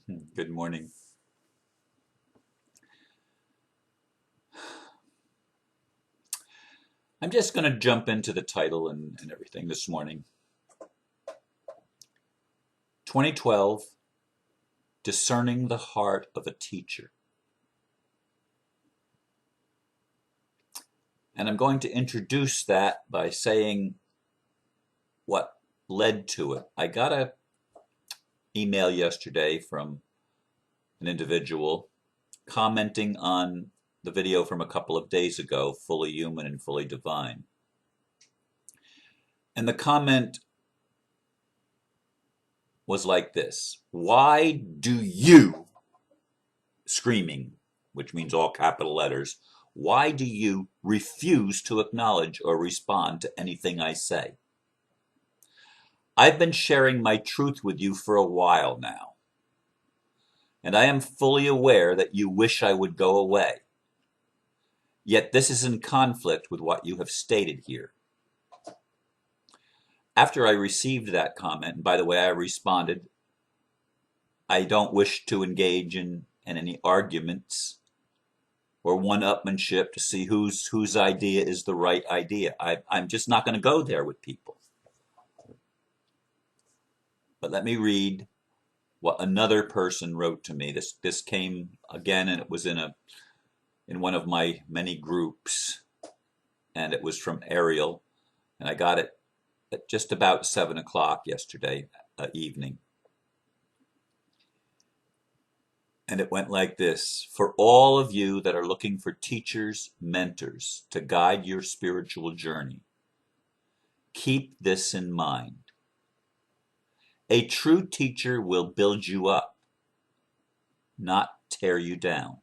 Good morning. I'm just going to jump into the title and everything this morning. 2012, Discerning the Heart of a Teacher. And I'm going to introduce that by saying what led to it. I got an email yesterday from an individual commenting on the video from a couple of days ago, Fully Human and Fully Divine. And the comment was like this: why do you, screaming, which means all capital letters, why do you refuse to acknowledge or respond to anything I say? I've been sharing my truth with you for a while now, and I am fully aware that you wish I would go away. Yet this is in conflict with what you have stated here. After I received that comment, and by the way, I responded, I don't wish to engage in any arguments or one-upmanship to see whose idea is the right idea. I'm just not going to go there with people. But let me read what another person wrote to me. This came again, and it was in one of my many groups, and it was from Arriel, and I got it at just about 7 o'clock yesterday evening. And it went like this: for all of you that are looking for teachers, mentors to guide your spiritual journey, keep this in mind. A true teacher will build you up, not tear you down.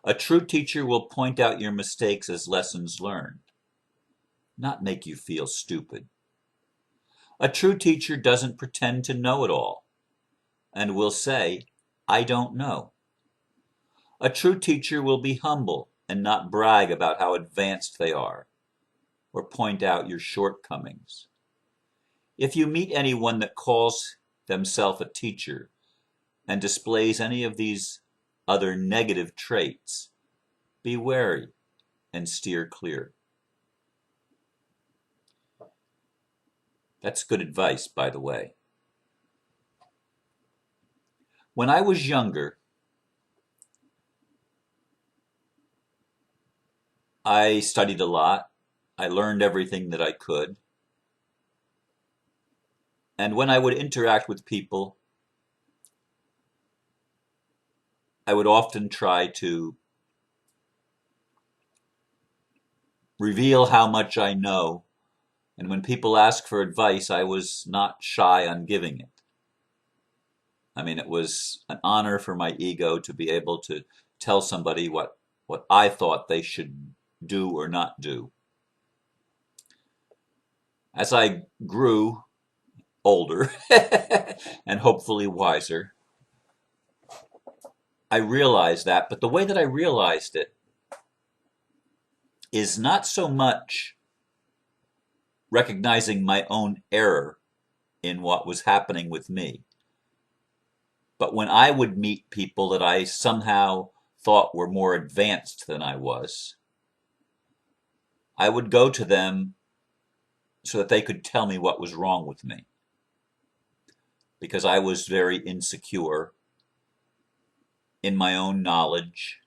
A true teacher will point out your mistakes as lessons learned, not make you feel stupid. A true teacher doesn't pretend to know it all and will say, I don't know. A true teacher will be humble and not brag about how advanced they are or point out your shortcomings. If you meet anyone that calls themself a teacher and displays any of these other negative traits, be wary and steer clear. That's good advice, by the way. When I was younger, I studied a lot. I learned everything that I could. And when I would interact with people, I would often try to reveal how much I know. And when people asked for advice, I was not shy on giving it. I mean, it was an honor for my ego to be able to tell somebody what I thought they should do or not do. As I grew older and hopefully wiser, I realized that, but the way that I realized it is not so much recognizing my own error in what was happening with me, but when I would meet people that I somehow thought were more advanced than I was, I would go to them so that they could tell me what was wrong with me, because I was very insecure in my own knowledge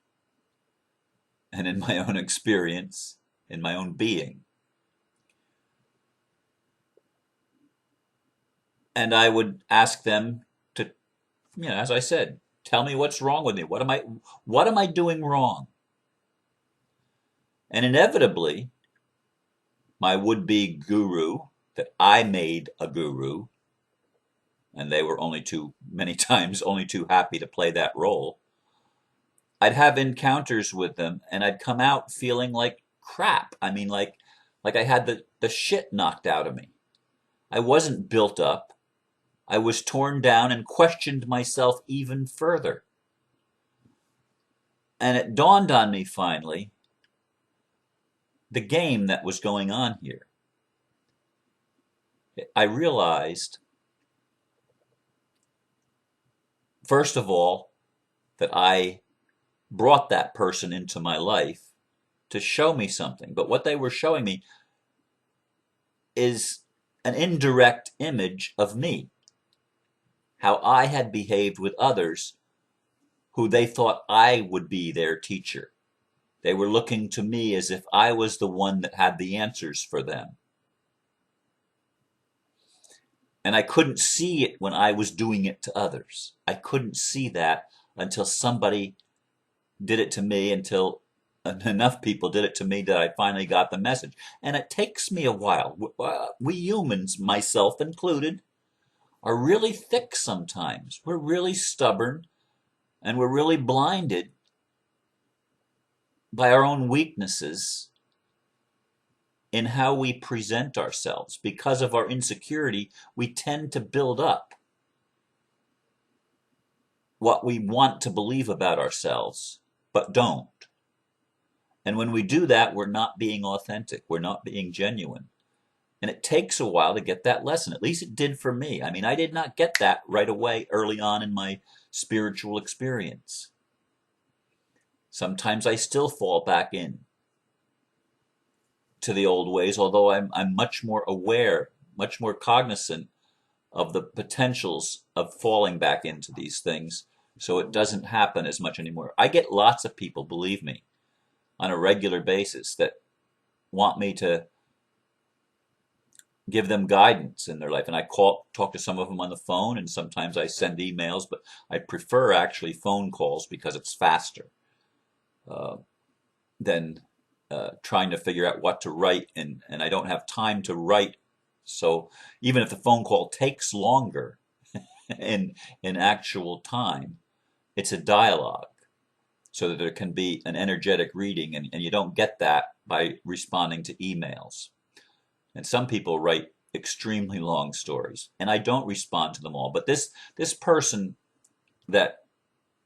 and in my own experience, in my own being. And I would ask them to, as I said, tell me what's wrong with me. What am I doing wrong? And inevitably, my would-be guru that I made a guru, and they were many times only too happy to play that role, I'd have encounters with them, and I'd come out feeling like crap. I mean, like I had the shit knocked out of me. I wasn't built up. I was torn down and questioned myself even further. And it dawned on me finally the game that was going on here. I realized first of all, that I brought that person into my life to show me something. But what they were showing me is an indirect image of me, how I had behaved with others who they thought I would be their teacher. They were looking to me as if I was the one that had the answers for them. And I couldn't see it when I was doing it to others. I couldn't see that until somebody did it to me, until enough people did it to me that I finally got the message. And it takes me a while. We humans, myself included, are really thick sometimes. We're really stubborn, and we're really blinded by our own weaknesses in how we present ourselves. Because of our insecurity, we tend to build up what we want to believe about ourselves, but don't. And when we do that, we're not being authentic. We're not being genuine. And it takes a while to get that lesson. At least it did for me. I mean, I did not get that right away early on in my spiritual experience. Sometimes I still fall back in to the old ways, although I'm much more aware, much more cognizant of the potentials of falling back into these things, so it doesn't happen as much anymore. I get lots of people, believe me, on a regular basis that want me to give them guidance in their life. And I talk to some of them on the phone, and sometimes I send emails, but I prefer actually phone calls because it's faster than trying to figure out what to write, and I don't have time to write. So even if the phone call takes longer in actual time, it's a dialogue, so that there can be an energetic reading, and you don't get that by responding to emails. And some people write extremely long stories, and I don't respond to them all. But this person that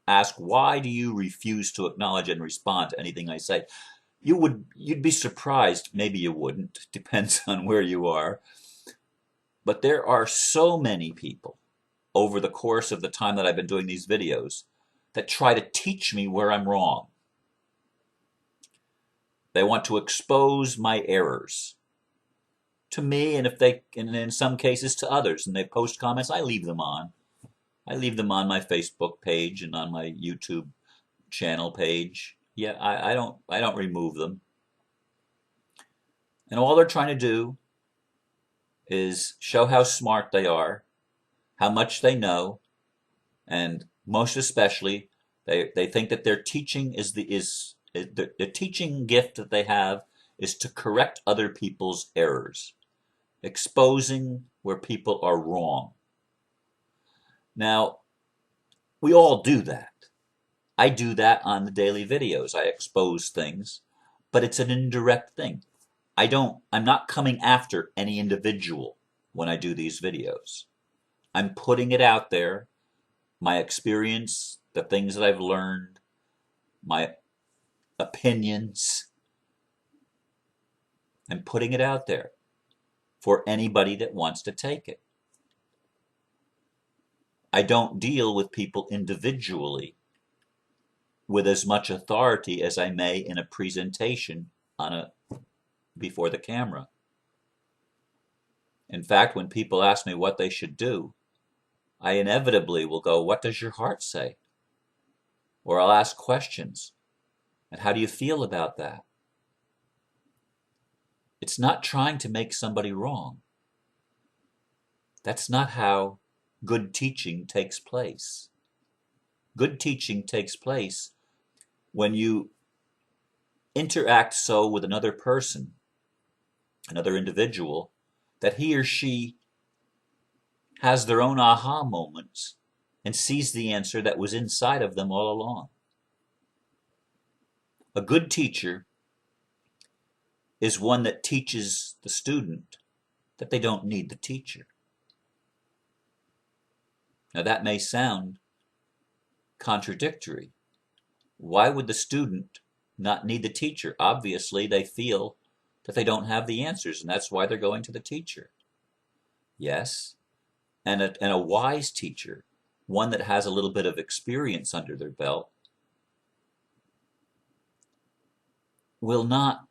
asked, why do you refuse to acknowledge and respond to anything I say? You'd be surprised. Maybe you wouldn't. Depends on where you are. But there are so many people over the course of the time that I've been doing these videos that try to teach me where I'm wrong. They want to expose my errors to me, and in some cases to others, and they post comments. I leave them on. I leave them on my Facebook page and on my YouTube channel page. Yeah, I don't remove them. And all they're trying to do is show how smart they are, how much they know, and most especially, they think that their teaching the teaching gift that they have is to correct other people's errors, exposing where people are wrong. Now, we all do that. I do that on the daily videos. I expose things, but it's an indirect thing. I'm not coming after any individual when I do these videos. I'm putting it out there, my experience, the things that I've learned, my opinions. I'm putting it out there for anybody that wants to take it. I don't deal with people individually with as much authority as I may in a presentation before the camera. In fact, when people ask me what they should do, I inevitably will go, what does your heart say? Or I'll ask questions. And how do you feel about that? It's not trying to make somebody wrong. That's not how good teaching takes place. Good teaching takes place when you interact so with another person, another individual, that he or she has their own aha moments and sees the answer that was inside of them all along. A good teacher is one that teaches the student that they don't need the teacher. Now that may sound contradictory. Why would the student not need the teacher? Obviously, they feel that they don't have the answers, and that's why they're going to the teacher. Yes, and a wise teacher one that has a little bit of experience under their belt will not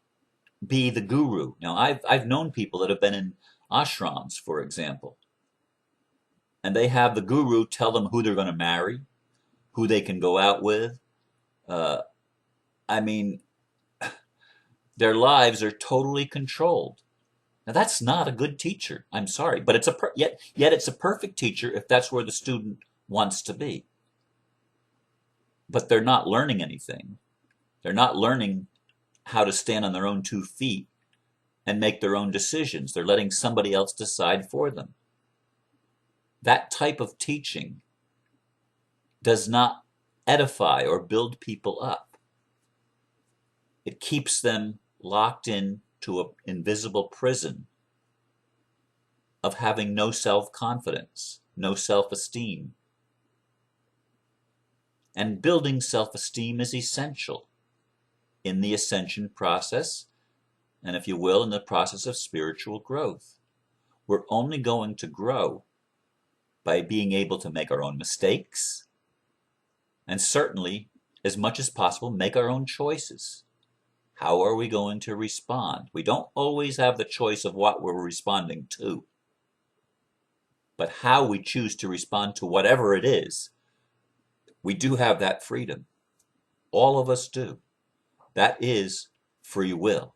be the guru. Now, I've known people that have been in ashrams, for example, and they have the guru tell them who they're going to marry, who they can go out with. Uh, I mean, their lives are totally controlled. Now, that's not a good teacher. I'm sorry, but yet it's a perfect teacher if that's where the student wants to be. But they're not learning anything. They're not learning how to stand on their own 2 feet and make their own decisions. They're letting somebody else decide for them. That type of teaching does not edify or build people up. It keeps them locked in to an invisible prison of having no self-confidence, no self-esteem. And building self-esteem is essential in the ascension process, and if you will, in the process of spiritual growth. We're only going to grow by being able to make our own mistakes, and certainly, as much as possible, make our own choices. How are we going to respond? We don't always have the choice of what we're responding to, but how we choose to respond to whatever it is, we do have that freedom. All of us do. That is free will.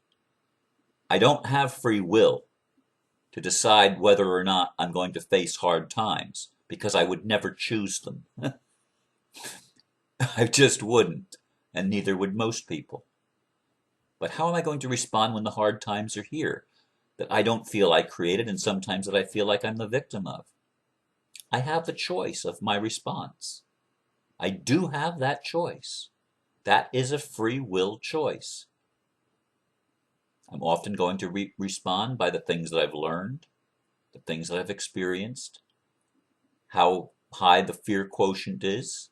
I don't have free will to decide whether or not I'm going to face hard times, because I would never choose them. I just wouldn't, and neither would most people. But how am I going to respond when the hard times are here, that I don't feel I created, and sometimes that I feel like I'm the victim of? I have the choice of my response. I do have that choice. That is a free will choice. I'm often going to respond by the things that I've learned, the things that I've experienced, how high the fear quotient is,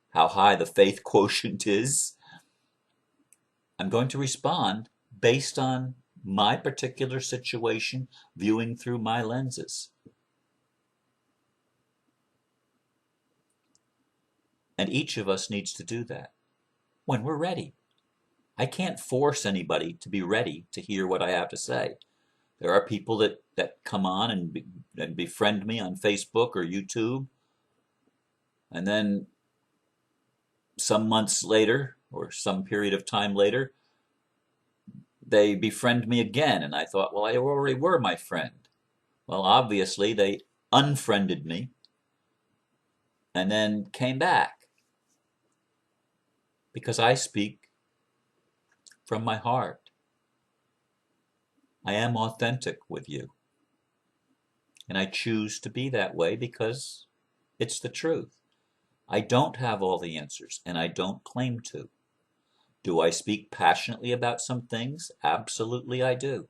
how high the faith quotient is. I'm going to respond based on my particular situation, viewing through my lenses. And each of us needs to do that when we're ready. I can't force anybody to be ready to hear what I have to say. There are people that come on and befriend me on Facebook or YouTube, and then some months later or some period of time later, they befriend me again, and I thought, well, I already were my friend. Well, obviously they unfriended me and then came back, because I speak from my heart. I am authentic with you, and I choose to be that way because it's the truth. I don't have all the answers, and I don't claim to. Do I speak passionately about some things? Absolutely I do.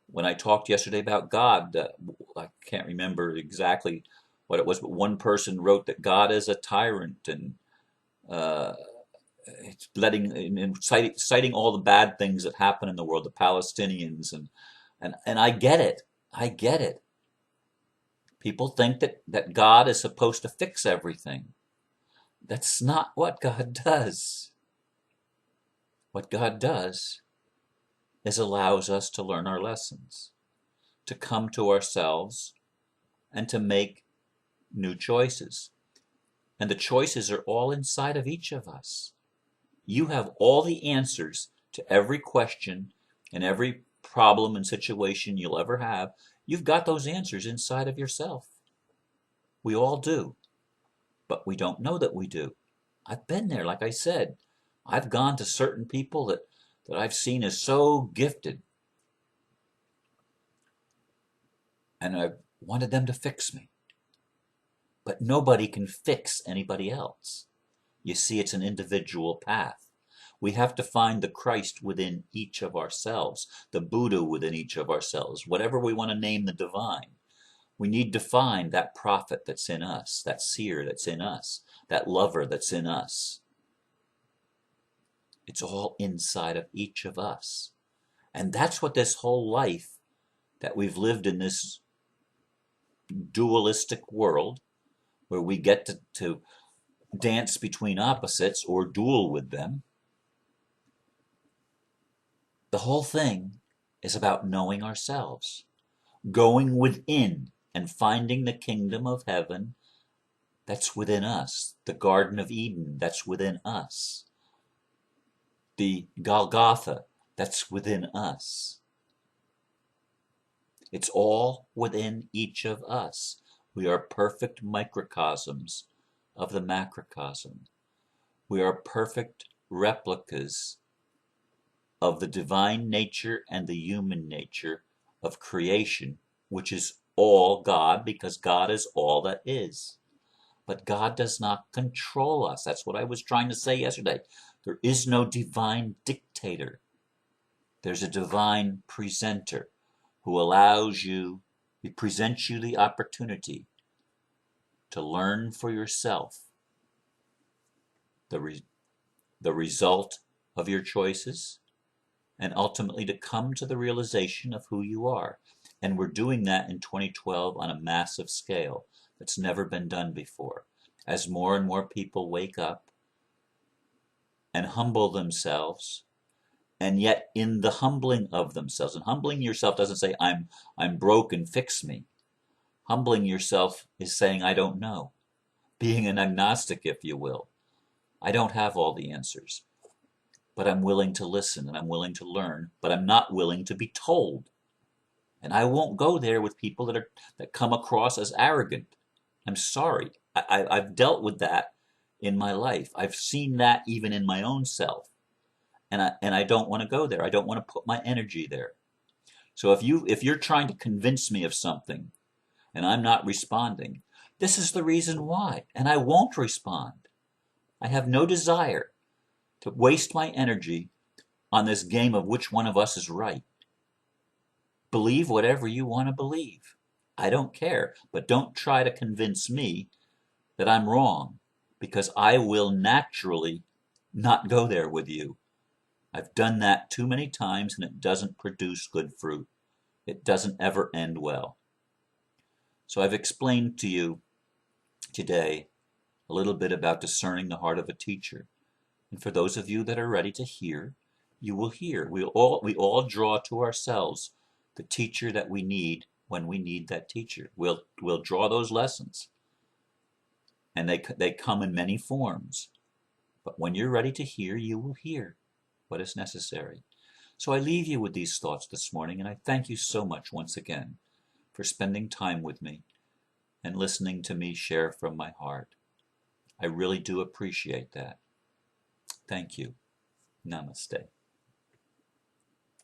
When I talked yesterday about God, I can't remember exactly what it was, but one person wrote that God is a tyrant, and it's citing all the bad things that happen in the world, the Palestinians, and I get it. I get it. People think that God is supposed to fix everything. That's not what God does. What God does is allows us to learn our lessons, to come to ourselves, and to make new choices. And the choices are all inside of each of us. You have all the answers to every question and every problem and situation you'll ever have. You've got those answers inside of yourself. We all do, but we don't know that we do. I've been there, like I said. I've gone to certain people that I've seen as so gifted, and I've wanted them to fix me. But nobody can fix anybody else. You see, it's an individual path. We have to find the Christ within each of ourselves, the Buddha within each of ourselves, whatever we want to name the divine. We need to find that prophet that's in us, that seer that's in us, that lover that's in us. It's all inside of each of us. And that's what this whole life that we've lived in this dualistic world, where we get to dance between opposites or duel with them. The whole thing is about knowing ourselves, going within and finding the kingdom of heaven that's within us, the Garden of Eden that's within us, the Golgotha that's within us. It's all within each of us. We are perfect microcosms of the macrocosm. We are perfect replicas of the divine nature and the human nature of creation, which is all God, because God is all that is. But God does not control us. That's what I was trying to say yesterday. There is no divine dictator. There's a divine presenter who allows you, he presents you the opportunity to learn for yourself the result of your choices, and ultimately to come to the realization of who you are. And we're doing that in 2012 on a massive scale that's never been done before. As more and more people wake up and humble themselves, and yet in the humbling of themselves, and humbling yourself doesn't say I'm broken, fix me. Humbling yourself is saying I don't know, being an agnostic, if you will. I don't have all the answers, but I'm willing to listen and I'm willing to learn, but I'm not willing to be told. And I won't go there with people that come across as arrogant. I'm sorry. I've dealt with that in my life. I've seen that even in my own self. And I don't want to go there. I don't want to put my energy there. So if you're trying to convince me of something and I'm not responding, this is the reason why. And I won't respond. I have no desire to waste my energy on this game of which one of us is right. Believe whatever you want to believe. I don't care. But don't try to convince me that I'm wrong, because I will naturally not go there with you. I've done that too many times and it doesn't produce good fruit. It doesn't ever end well. So I've explained to you today a little bit about discerning the heart of a teacher. And for those of you that are ready to hear, you will hear. We all draw to ourselves the teacher that we need when we need that teacher. We'll draw those lessons. And they come in many forms. But when you're ready to hear, you will hear what is necessary. So I leave you with these thoughts this morning, and I thank you so much once again for spending time with me and listening to me share from my heart. I really do appreciate that. Thank you. Namaste.